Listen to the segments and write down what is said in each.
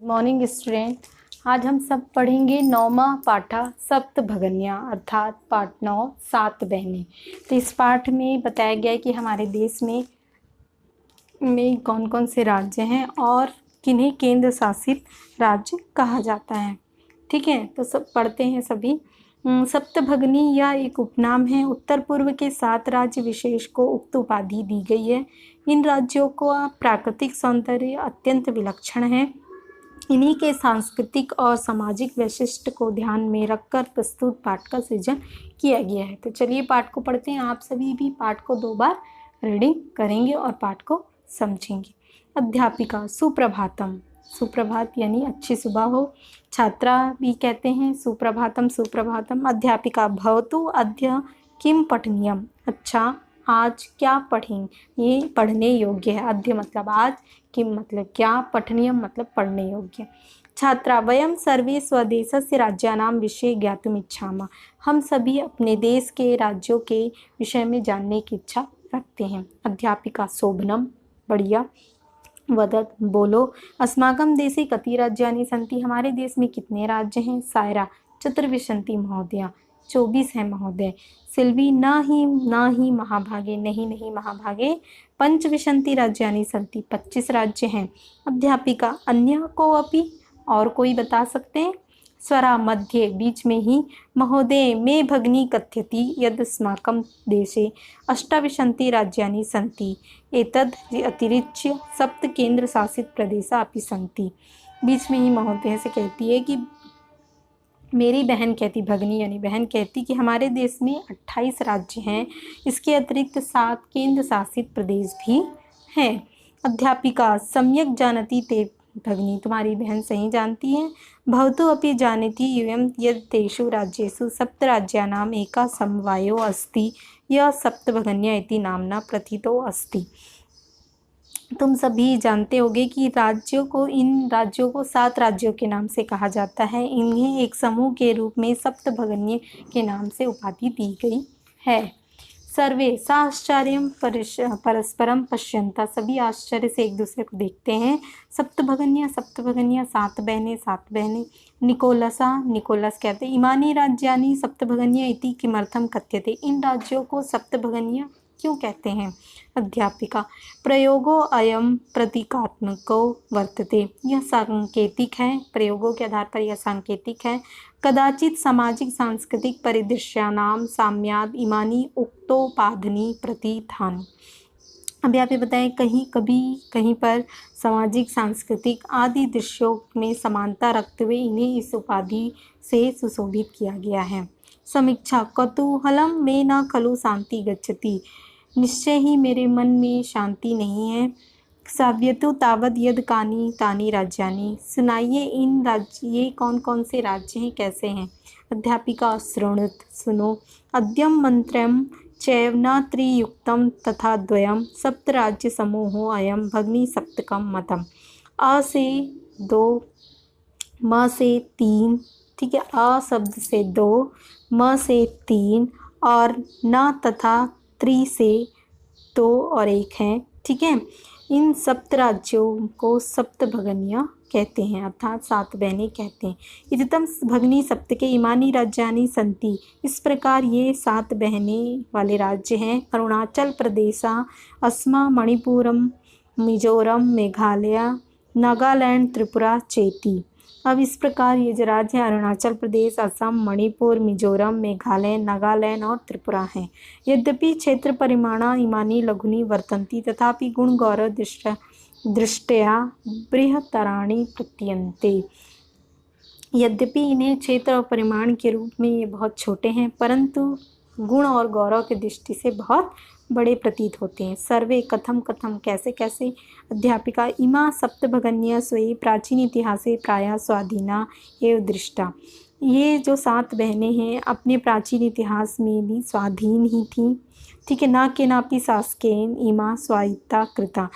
Morning student. आज हम सब पढ़ेंगे नौमा पाठा सप्तभगन्या अर्थात पाठ 9 सात बहनें। तो इस पाठ में बताया गया है कि हमारे देश में कौन कौन से राज्य हैं और किन्हें केंद्र शासित राज्य कहा जाता है। ठीक है, तो सब पढ़ते हैं सभी। सप्तभगनी यह एक उपनाम है। उत्तर पूर्व के 7 राज्य विशेष को उक्त उपाधि दी गई है। इन राज्यों का प्राकृतिक सौंदर्य अत्यंत विलक्षण है। इन्हीं के सांस्कृतिक और सामाजिक वैशिष्ट्य को ध्यान में रखकर प्रस्तुत पाठ का सृजन किया गया है। तो चलिए पाठ को पढ़ते हैं। आप सभी भी पाठ को 2 बार रीडिंग करेंगे और पाठ को समझेंगे। अध्यापिका सुप्रभातम, सुप्रभात यानी अच्छी सुबह हो। छात्रा भी कहते हैं सुप्रभातम सुप्रभातम। अध्यापिका भवतु अद्य किम पठनीयम, अच्छा आज क्या पढ़ें, ये पढ़ने योग्य है। अद्य मतलब आज, किम मतलब क्या, पठनीयम मतलब पढ़ने योग्य। छात्रा वयम सर्वे स्वदेशस्य राज्यानां विषये ज्ञातुम इच्छामः, हम सभी अपने देश के राज्यों के विषय में जानने की इच्छा रखते हैं। अध्यापिका शोभनम, बढ़िया। वदत, बोलो। अस्माकं देशे कति राज्यानि सन्ति, हमारे देश में कितने राज्य हैं। सायरा, चतुर्विंशति महोदया, 24 है महोदय। सिल्वी, न ही महाभागे, नहीं महाभागे। पंचविंशति राज्यानि सन्ति, 25 राज्य हैं। अध्यापिका अन्य को अपि, और कोई बता सकते हैं। स्वरा, मध्य बीच में ही। महोदय मे भगिनी कथयति यदस्माकं देशे अष्टाविंशति राज्यानि सन्ति, एतद् अतिरिच्य 7 केंद्र शासित प्रदेशा अपि सन्ति। बीच में ही महोदय से कहती है कि मेरी बहन कहती, भगनी यानी बहन कहती कि हमारे देश में 28 राज्य हैं, इसके अतिरिक्त 7 केंद्र शासित प्रदेश भी हैं। अध्यापिका सम्यक जानती ते भगनी, तुम्हारी बहन सही जानती है। भवतु अपि जानति यूयं यद् तेषु राज्येषु 7 राज्यानाम् एका समवायो अस्ति, यह सप्तभगन्या इति नाम्ना प्रथितो अस्ति। तुम सभी जानते होगे कि इन राज्यों को 7 राज्यों के नाम से कहा जाता है। इन्हें एक समूह के रूप में सप्तभगन्य के नाम से उपाधि दी गई है। सर्वे साश्चर्यं परस्परम पश्यन्ता, सभी आश्चर्य से एक दूसरे को देखते हैं। सप्तभगन्या 7 बहनें। निकोलस कहते इमानी राज्यानि सप्तभगन्या इति किमर्थम कथ्यते, इन राज्यों को सप्तभगन्या क्यों कहते हैं। अध्यापिका प्रयोगो अयम प्रतीकात्मको वर्तते, यह सांकेतिक है, प्रयोगों के आधार पर यह सांकेतिक है। कदाचित सामाजिक सांस्कृतिक परिदृश्यानां साम्याद इमानी उक्तोपाधनी प्रतिथान। अभी आप ये बताएं, कहीं पर सामाजिक सांस्कृतिक आदि दृश्यों में समानता रखते हुए इन्हें इस उपाधि से सुशोभित किया गया है। समीक्षा कौतूहलम में न खलु शांति गच्छति, निश्चय ही मेरे मन में शांति नहीं है। साव्यतु तावद यद कानी तानी राज्यानि, सुनाइए ये कौन कौन से राज्य हैं, कैसे हैं। अध्यापिका शृणुत, सुनो। अद्यम मंत्रम चैव न त्रियुक्तम तथा द्वयम सप्तराज्य समूहो अयम भगनी सप्तकम मतम। अ से 2, म से 3, ठीक है, अ शब्द से 2, म से 3 और न तथा त्रि से 2 और 1 है, ठीक है। इन 7 राज्यों को सप्तभगन्या कहते हैं अर्थात 7 बहनें कहते हैं। इदतम भगनी सप्त के इमानी राज्यानि सन्ति, इस प्रकार ये 7 बहनें वाले राज्य हैं। अरुणाचल प्रदेश, असम, मणिपुरम, मिजोरम, मेघालय, नागालैंड, त्रिपुरा, चेती। अब इस प्रकार ये जो राज्य हैं अरुणाचल प्रदेश, असम, मणिपुर, मिजोरम, मेघालय, नागालैंड और त्रिपुरा हैं। यद्यपि क्षेत्र परिमाणा इमानी लघुनी वर्तन्ति, तथापि गुण गौरव दृष्टया बृहत्तराणि प्रतीयन्ते। यद्यपि इन्हें क्षेत्र और परिमाण के रूप में ये बहुत छोटे हैं, परंतु गुण और गौरव की दृष्टि से बहुत बड़े प्रतीत होते हैं। सर्वे कथम कैसे कैसे। अध्यापिका इमा सप्तभगन्या स्वे प्राचीन इतिहासे प्रायः स्वाधीना एवं दृष्टा, ये जो 7 बहनें हैं अपने प्राचीन इतिहास में भी स्वाधीन ही थीं, ठीक है। ना के नापि शासकेन इमा स्वायत्ता कृता,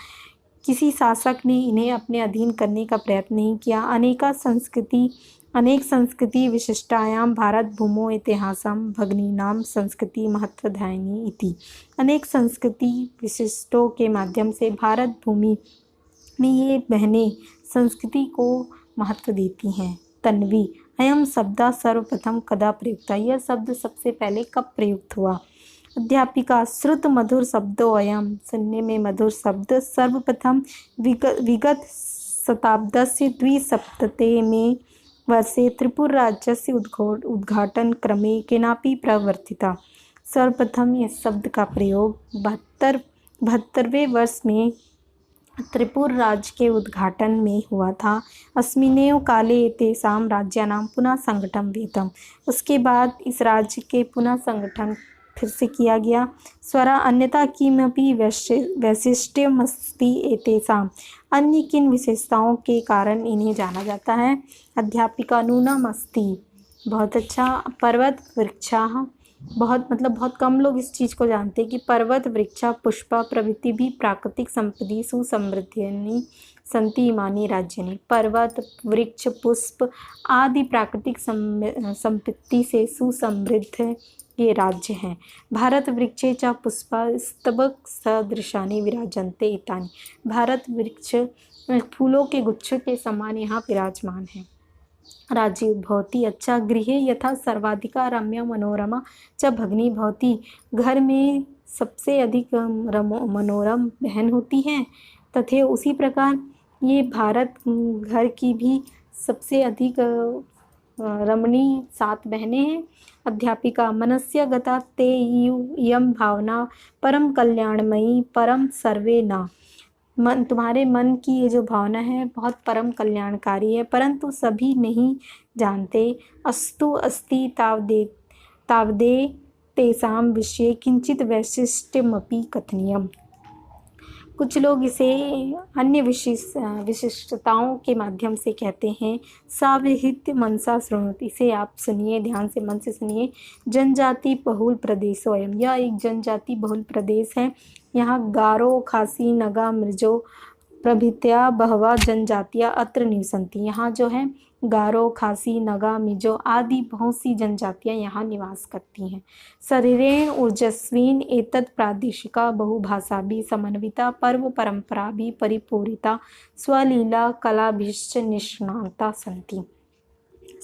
किसी शासक ने इन्हें अपने अधीन करने का प्रयत्न नहीं किया। अनेक संस्कृति विशिष्टायां भारत भूमो इतिहासम भगनीनाम संस्कृति महत्वधायिनी इति, अनेक संस्कृति विशिष्टों के माध्यम से भारत भूमि में ये बहनें संस्कृति को महत्व देती हैं। तन्वी, अयम शब्द सर्वप्रथम कदा प्रयुक्ता, यह शब्द सबसे पहले कब प्रयुक्त हुआ। अध्यापिका, श्रुत मधुर शब्दों अयम, सुनने में मधुर शब्द, सर्वप्रथम विगत शताब्दस्य द्विसप्तते में वर्षे त्रिपुर राज्यस्य उद्घाटन क्रमे केनापि प्रवर्तिता। सर्वप्रथम इस शब्द का प्रयोग 72वें वर्ष में त्रिपुर राज्य के उद्घाटन में हुआ था। अस्मिन्नेव काले तेषां राज्यानां पुनः संगठन विहितम्, उसके बाद इस राज्य के पुनः संगठन फिर से किया गया। स्वरा, अन्यथा किमपि वैशिष्ट्यमस्ति एतेषां, अन्य किन विशेषताओं के कारण इन्हें जाना जाता है। अध्यापिका, नूनम अस्ति, बहुत अच्छा। पर्वत वृक्षाः, बहुत कम लोग इस चीज़ को जानते हैं कि पर्वत वृक्षा पुष्पा प्रभृति भी प्राकृतिक संपत्ति सुसमृद्धिनी संति इमानी राज्यानि। पर्वत वृक्ष पुष्प आदि प्राकृतिक संपत्ति से सुसमृद्ध ये राज्य हैं। भारत वृक्षे च पुष्पा स्तबक सदृशानि विराजन्ते एतानि, भारत वृक्ष फूलों के गुच्छ के समान यहाँ विराजमान है। राजीव, भवती, अच्छा। गृहे यथा सर्वाधिका रम्या मनोरमा च भगिनी भवती, घर में सबसे अधिक मनोरम बहन होती हैं, तथे उसी प्रकार ये भारत घर की भी सबसे अधिक रमणीय 7 बहनें हैं। अध्यापिका, मनस्य गता ते इयं भावना परम कल्याणमयी परम सर्वे न, मन, तुम्हारे मन की ये जो भावना है बहुत परम कल्याणकारी है, परंतु सभी नहीं जानते। अस्तु अस्ति तावदे तेषां विषये किंचित वैशिष्ट्यमपि कथनीयम्, कुछ लोग इसे अन्य विशिष्टताओं के माध्यम से कहते हैं। साविहित मनसा शृणुत, इसे आप सुनिए, ध्यान से मन से सुनिए। जनजाति बहुल प्रदेशोऽयं, यह एक जनजाति बहुल प्रदेश है। यहाँ गारो, खासी, नगा, मिर्जो प्रभृत्या बहवा जनजातियाँ अत्र निवसन्ति, यहाँ जो है गारो, खासी, नगा, मिजो आदि बहुत सी जनजातियाँ यहाँ निवास करती हैं। शरीरेण ऊर्जस्वीन एतत् प्रादेशिका बहुभाषा भी समन्विता पर्व परंपरा भी परिपूरिता स्वलीला कलाभिश्च निष्णाता सन्ति।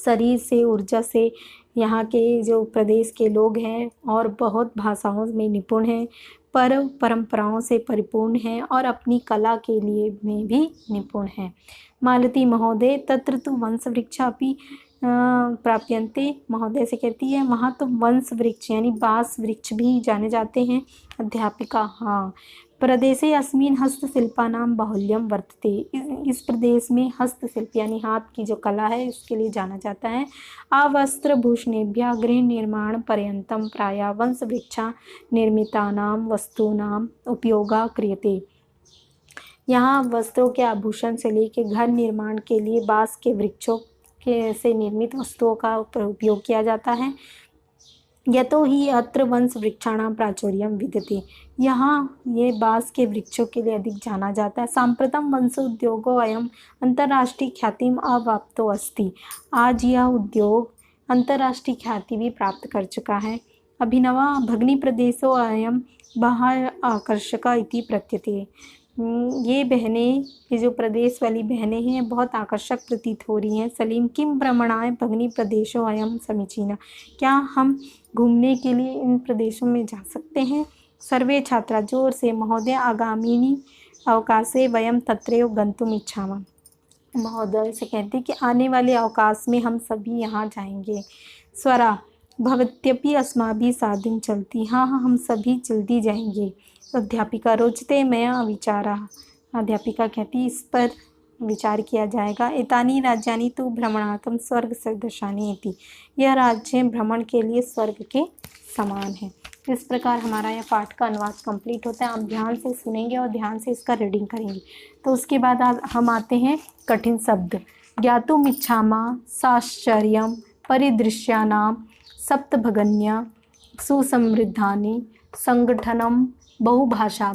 शरीर से, ऊर्जा से यहाँ के जो प्रदेश के लोग हैं और बहुत भाषाओं में निपुण हैं, पर्व परंपराओं से परिपूर्ण हैं और अपनी कला के लिए में भी निपुण हैं। मालती महोदय, तत्र तु वंश वृक्षापि प्राप्यन्ते, महोदय से कहती है वहाँ तो वंश वृक्ष यानी बांस वृक्ष भी जाने जाते हैं। अध्यापिका, हाँ। प्रदेशे अस्मिन् हस्तशिल्पानां बाहुल्यं वर्तते, इस प्रदेश में हस्तशिल्प यानी हाथ की जो कला है इसके लिए जाना जाता है। आवस्त्रभूषणेभ्यः गृह निर्माण पर्यन्तं प्रायः वंशवृक्षा निर्मितानां वस्तूनां उपयोगः क्रियते, यहाँ वस्त्रों के आभूषण से लेकर घर निर्माण के लिए बांस के वृक्षों के से निर्मित वस्तुओं का उपयोग किया जाता है। यतो ही अत्र वंश वृक्षाणां प्राचुर्यं विद्यते, यहाँ ये बांस के वृक्षों के लिए अधिक जाना जाता है। सांप्रतम वंशोद्योगो अयम अंतर्राष्ट्रीय ख्यातिम अवाप्तो अस्ति, आज यह उद्योग अंतर्राष्ट्रीय ख्याति भी प्राप्त कर चुका है। अभिनवा भगिनी प्रदेशो अयम बाह्य आकर्षका इति प्रत्यते, ये बहनें, ये जो प्रदेश वाली बहनें हैं बहुत आकर्षक प्रतीत हो रही हैं। सलीम, किम भ्रमणाय भगिनी प्रदेशो अयम समीचीना, क्या हम घूमने के लिए इन प्रदेशों में जा सकते हैं। सर्वे छात्रा, जोर से। महोदय, आगामिनी अवकाशे वयम तत्रैव गन्तुम इच्छामः, महोदय से कहते हैं कि आने वाले अवकाश में हम सभी यहाँ जाएंगे। स्वरा, भवत्यपि अस्माभिः साधिं चलति, हाँ हाँ हम सभी जल्दी जाएंगे। अध्यापिका, रोचते मया विचारः, अध्यापिका कहती इस पर विचार किया जाएगा। एतानि राज्यानि तु भ्रमणार्थं स्वर्ग सदृशानि इति, यह राज्य भ्रमण के लिए स्वर्ग के समान है। इस प्रकार हमारा यह पाठ का अनुवाद कंप्लीट होता है। आप ध्यान से सुनेंगे और ध्यान से इसका रीडिंग करेंगे। तो उसके बाद हम आते हैं कठिन शब्द। ज्ञातुम इच्छामः साश्चर्यं परिदृश्यानां सप्तभगन्या सुसमृद्धानि संगठनम बहुभाषा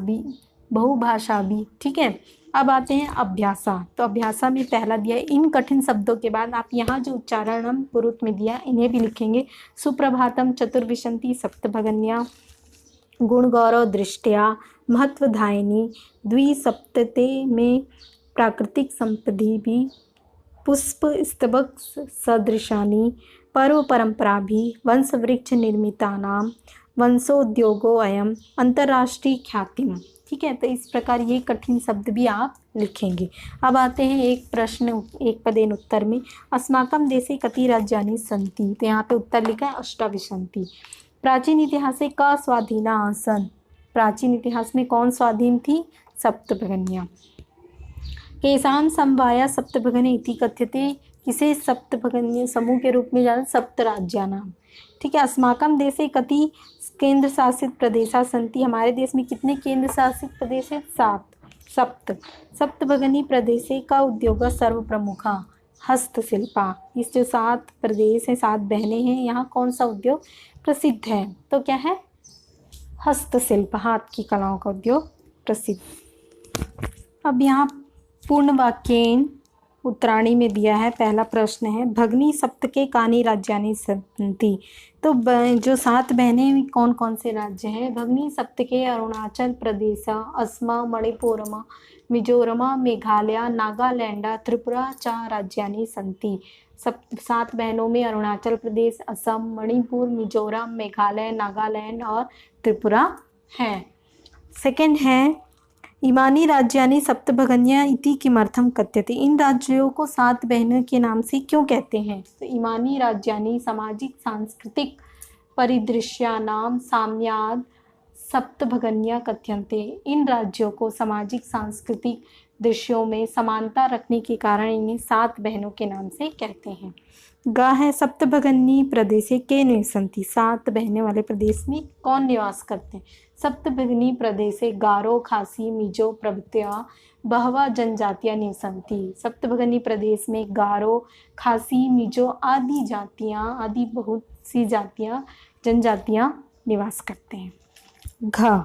भी, ठीक है। अब आते हैं अभ्यासा। तो अभ्यासा में पहला दिया है, इन कठिन शब्दों के बाद आप यहाँ जो उच्चारण गुरुत्व में दिया इन्हें भी लिखेंगे। सुप्रभातम चतुर्विशंति सप्तभगन्या गुण गौरव दृष्टया महत्वधायिनी द्विसप्तते में प्राकृतिक संपत्ति भी पुष्प स्तबक सदृशानि पर्व परंपराभि वंश वृक्ष निर्मितानां वंशोद्योगो अयम अंतर्राष्ट्रीय ख्यातिम। ठीक है, तो इस प्रकार ये कठिन शब्द भी आप लिखेंगे। अब आते हैं एक प्रश्न एक पदेन उत्तर में। अस्माकं देशे कति राज्यानि सन्ति, तो यहाँ पे उत्तर लिखा है अष्टाविंशति। प्राचीन इतिहासे का स्वाधीना आसन, प्राचीन इतिहास में कौन स्वाधीन थी? सप्तभगन्या। केशान समवाया सप्तभगने इति कथ्यते, किसे सप्तभगन्य समूह के रूप में जाना? सप्त राज्यानाम। ठीक है। अस्माकं देशे कति केंद्र शासित प्रदेशा संति, हमारे देश में कितने केंद्र शासित प्रदेश हैं? 7। सप्त सप्तभगनी प्रदेशे का उद्योग सर्व प्रमुखा हस्तशिल्पा। इस जो 7 प्रदेश हैं, 7 बहनें हैं, यहाँ कौन सा उद्योग प्रसिद्ध है? तो क्या है? हस्तशिल्प, हाथ की कलाओं का उद्योग प्रसिद्ध। अब यहाँ पूर्ण वाक्येन उत्तराणी में दिया है। पहला प्रश्न है भगनी सप्तके कानि राज्यानि सन्ति, तो जो 7 बहनें कौन कौन से राज्य हैं? भगनी सप्तके अरुणाचल प्रदेश, असम, मणिपुरम, मिजोरम, मेघालय, नागालैंड, त्रिपुरा च राज्यानि सन्ति। 7 बहनों में अरुणाचल प्रदेश, असम, मणिपुर, मिजोरम, मेघालय, नागालैंड और त्रिपुरा है। सेकंड है इमानी राज्यानि सप्तभगन्या इति किमर्थम कथ्यते, इन राज्यों को 7 बहनों के नाम से क्यों कहते हैं? तो इमानी राज्यानि सामाजिक सांस्कृतिक परिदृश्यानां साम्याद सप्तभगन्या कथ्यन्ते, इन राज्यों को सामाजिक सांस्कृतिक दृश्यों में समानता रखने के कारण इन्हें 7 बहनों के नाम से कहते हैं। गा है सप्तभगनी प्रदेशे के निवसन्ति, 7 बहनें वाले प्रदेश में कौन निवास करते हैं? सप्तभगनी प्रदेशे गारो, खासी, मिजो प्रभृत्या बहवा जनजातियां निवसन्ति। सप्तभगनी प्रदेश में गारो, खासी, मिजो आदि जातियां, आदि बहुत सी जातियां, जनजातियां निवास करते हैं। घ,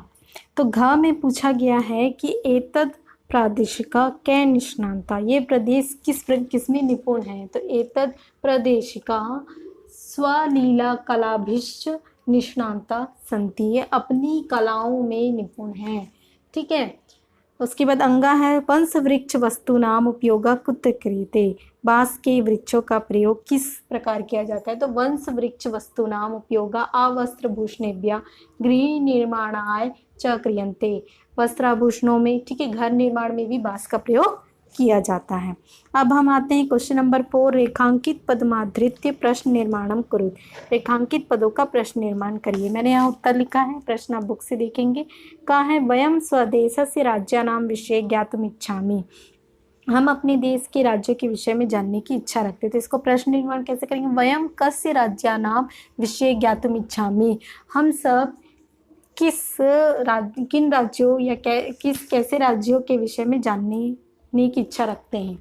तो घ में पूछा गया है कि एतद प्रादेशिका कै निष्णांता, ये प्रदेश किस में निपुण है? तो एतद प्रादेशिका स्वलीला कलाभिश्च निष्णांता संति, ये अपनी कलाओं में निपुण है। ठीक है। उसके बाद अंगा है वंश वृक्ष वस्तु नाम उपयोगा कुत्र क्रियते, बांस के वृक्षों का प्रयोग किस प्रकार किया जाता है? तो वंश वृक्ष वस्तु नाम उपयोगा आवस्त्र भूषणेभ्यः गृह निर्माणाय च क्रियन्ते, वस्त्राभूषणों में, ठीक है, घर निर्माण में भी बांस का प्रयोग किया जाता है। अब हम आते हैं क्वेश्चन नंबर 4, रेखांकित पदमाधृत्य प्रश्न निर्माणम कुरु, रेखांकित पदों का प्रश्न निर्माण करिए। मैंने यहाँ उत्तर लिखा है, प्रश्न आप बुक से देखेंगे। कहा है वयम स्वदेशस्य राज्यानां विषये ज्ञातुमिच्छामि, हम अपने देश के राज्यों के विषय में जानने की इच्छा रखते थे। इसको प्रश्न निर्माण कैसे करेंगे? वयम कस्य राज्यानां विषये ज्ञातुमिच्छामि, हम सब किन राज्यों या कैसे राज्यों के विषय में जानने की इच्छा रखते हैं।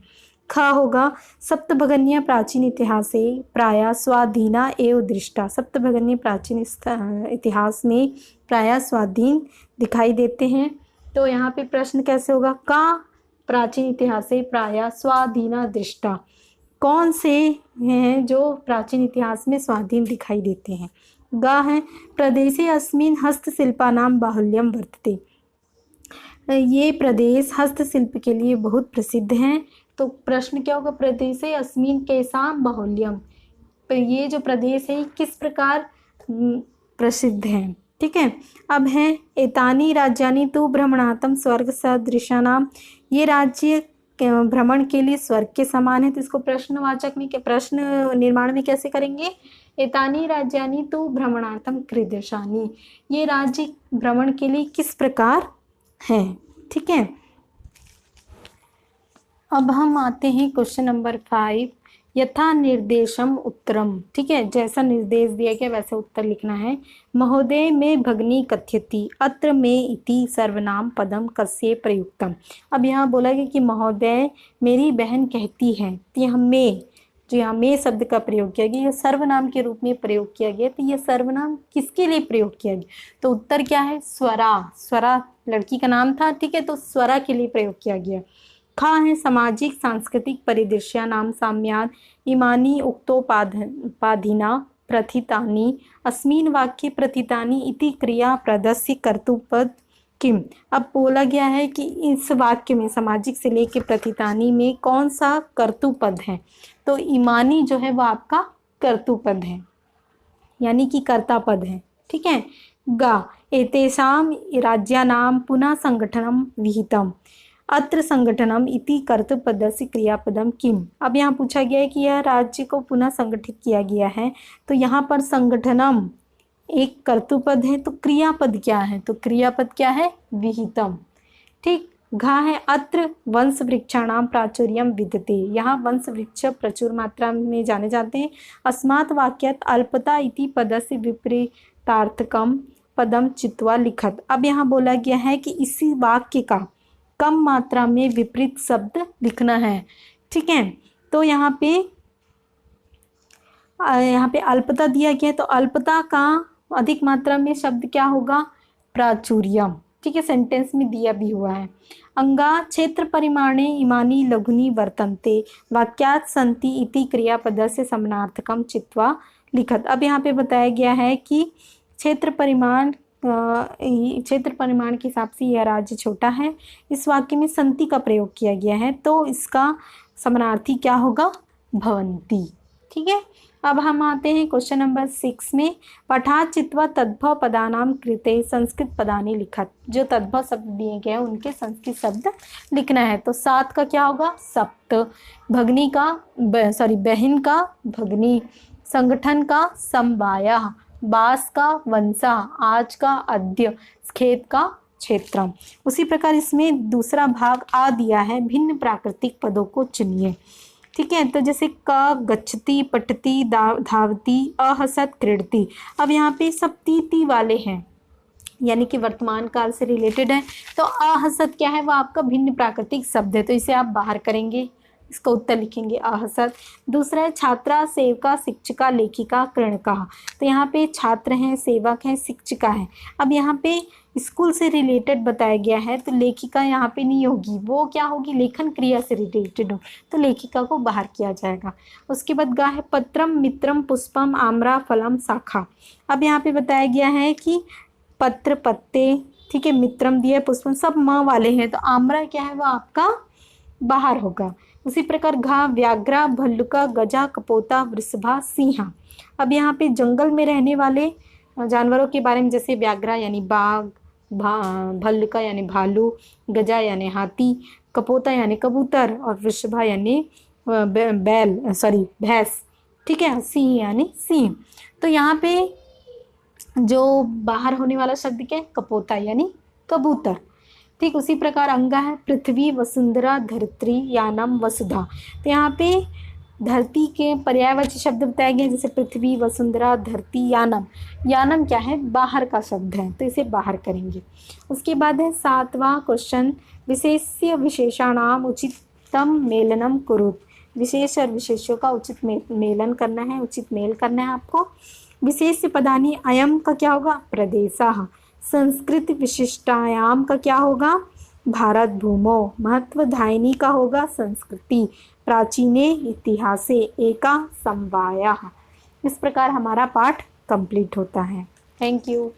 ख होगा सप्तभगन्या प्राचीन इतिहासे प्रायः स्वाधीना एव दृष्टा, सप्तभगन्य प्राचीन इतिहास में प्रायः स्वाधीन दिखाई देते हैं। तो यहाँ पे प्रश्न कैसे होगा? का प्राचीन इतिहासे प्रायः स्वाधीना दृष्टा, कौन से हैं जो प्राचीन इतिहास में स्वाधीन दिखाई देते हैं? गा है प्रदेशे अस्मिन् हस्तशिल्पानां बाहुल्यम वर्तते, ये प्रदेश हस्तशिल्प के लिए बहुत प्रसिद्ध हैं। तो प्रश्न क्या होगा? प्रदेशे अस्मिन् केषां बाहुल्यम, तो ये जो प्रदेश है किस प्रकार प्रसिद्ध हैं। ठीक है। अब है एतानि राज्यानि तु भ्रमणार्थं स्वर्ग सदृशानां, ये राज्य भ्रमण के लिए स्वर्ग के समान है। तो इसको प्रश्नवाचक में प्रश्न निर्माण में कैसे करेंगे? एतानि राज्यानि तु भ्रमणार्थम कीदृशानि, ये राज्य भ्रमण के लिए किस प्रकार हैं। ठीक है। अब हम आते हैं क्वेश्चन नंबर 5, यथा निर्देशम उत्तरम। ठीक है, जैसा निर्देश दिया गया वैसे उत्तर लिखना है। महोदय में भगनी कथ्यति अत्र में इति सर्वनाम पदम कस्य प्रयुक्तम। अब यहाँ बोला गया कि महोदय मेरी बहन कहती है, तो यहाँ में जो यहाँ में शब्द का प्रयोग किया गया, यह सर्वनाम के रूप में प्रयोग किया गया। तो यह सर्वनाम किसके लिए प्रयोग किया गया? तो उत्तर क्या है? स्वरा, स्वरा लड़की का नाम था। ठीक है, तो स्वरा के लिए प्रयोग किया गया। खा है सामाजिक सांस्कृतिक परिदृश्या नाम साम्याद इमानी उक्तोपाधिना प्रथितानि अस्मिन् वाक्ये प्रथितानि इति क्रिया प्रदस्य कर्तृपद किम। अब बोला गया है कि इस वाक्य में सामाजिक से लेकर प्रतितानी में कौन सा कर्तृपद है, तो इमानी जो है वो आपका कर्तृपद है, यानी कि कर्ता पद है। ठीक है। गा एतेषां राज्यानां पुनः संगठनम विहितम, अत्र संगठनम इति कर्तृपदस्य क्रियापदम किम। अब यहाँ पूछा गया है कि यह राज्य को पुनः संगठित किया गया है, तो यहाँ पर संगठनम एक कर्तृपद है, तो क्रियापद क्या है, तो क्रियापद क्या है, विहितम। ठीक। घा है अत्र वंश वृक्षाणाम प्राचुर्यम विद्यते, यहाँ वंश वृक्ष प्रचुर मात्रा में जाने जाते हैं। अस्मात् वाक्यात् अल्पता इति पदस्य विपरीतार्थकम पदम चित्वा लिखत। अब यहाँ बोला गया है कि इसी वाक्य का कम मात्रा में विपरीत शब्द लिखना है। ठीक है। तो यहाँ पे अल्पता दिया गया है, तो अल्पता का अधिक मात्रा में शब्द क्या होगा, प्राचुर्यम। ठीक है, सेंटेंस में दिया भी हुआ है। अंगा क्षेत्र परिमाणे इमानी लघुनी वर्तन्ते वाक्यात् सन्ति इति क्रियापदस्य समानार्थकम चित्वा लिखत। अब यहाँ पे बताया गया है कि क्षेत्र परिमाण के हिसाब से यह राज्य छोटा है। इस वाक्य में संति का प्रयोग किया गया है, तो इसका समानार्थी क्या होगा, भवन्ति। ठीक है। अब हम आते हैं क्वेश्चन नंबर 6 में। पठात् चित्वा तद्भव पदानां कृते संस्कृत पदानि लिखत। जो तद्भव शब्द दिए गए हैं उनके संस्कृत शब्द लिखना है। तो 7 का क्या होगा, सप्त। भगनी का बहन का भगनी, संगठन का समवाया, बास का वंशा, आज का अद्य, खेत का क्षेत्रम। उसी प्रकार इसमें दूसरा भाग आ दिया है, भिन्न प्राकृतिक पदों को चुनिए। ठीक है। तो जैसे क गच्छति, पठति, धावति, अहसत, क्रीडति। अब यहाँ पे सब ती वाले हैं, यानी कि वर्तमान काल से रिलेटेड है। तो अहसत क्या है, वो आपका भिन्न प्राकृतिक शब्द है, तो इसे आप बाहर करेंगे, इसका उत्तर लिखेंगे अहसत। दूसरा है छात्रा, सेवका, शिक्षिका, लेखिका, कृणका। तो यहाँ पे छात्र हैं, सेवक हैं, शिक्षिका है। अब यहाँ पे स्कूल से रिलेटेड बताया गया है, तो लेखिका यहाँ पे नहीं होगी, वो क्या होगी, लेखन क्रिया से रिलेटेड हो, तो लेखिका को बाहर किया जाएगा। उसके बाद गा है पत्रम, मित्रम, पुष्पम, आम्रा, फलम, शाखा। अब यहाँ पे बताया गया है कि पत्र, पत्ते, ठीक है, मित्रम दिया, पुष्पम सब म वाले हैं, तो आम्रा क्या है वो आपका बाहर होगा। उसी प्रकार घा व्याघ्रा, भल्लुका, गजा, कपोता, वृषभा, सिंहा। अब यहाँ पे जंगल में रहने वाले जानवरों के बारे में, जैसे व्याघ्रा यानी बाघ, भल्लुका यानी भालू, गजा यानी हाथी, कपोता यानी कबूतर, और वृषभा यानी भैंस। ठीक है। सिंह यानी सिंह। तो यहाँ पे जो बाहर होने वाला शब्द क्या है, कपोता यानी कबूतर। ठीक। उसी प्रकार अंगा है पृथ्वी, वसुंधरा, धरित्री, यानम, वसुधा। तो यहाँ पे धरती के पर्यायवाची शब्द बताए गए, जैसे पृथ्वी, वसुंधरा, धरती, यानम। यानम क्या है, बाहर का शब्द है, तो इसे बाहर करेंगे। उसके बाद है 7वां क्वेश्चन, विशेष्य विशेषाणाम उचितम मेलनम कुरुत। विशेष और विशेषों का उचित मेलन करना है, उचित मेल करना है आपको। विशेष पदानी अयम का क्या होगा, प्रदेशः। संस्कृत विशिष्टायाम का क्या होगा, भारत भूमो। महत्वधायिनी का होगा संस्कृति। प्राचीने इतिहासे एका समवाया। इस प्रकार हमारा पाठ कंप्लीट होता है। Thank you.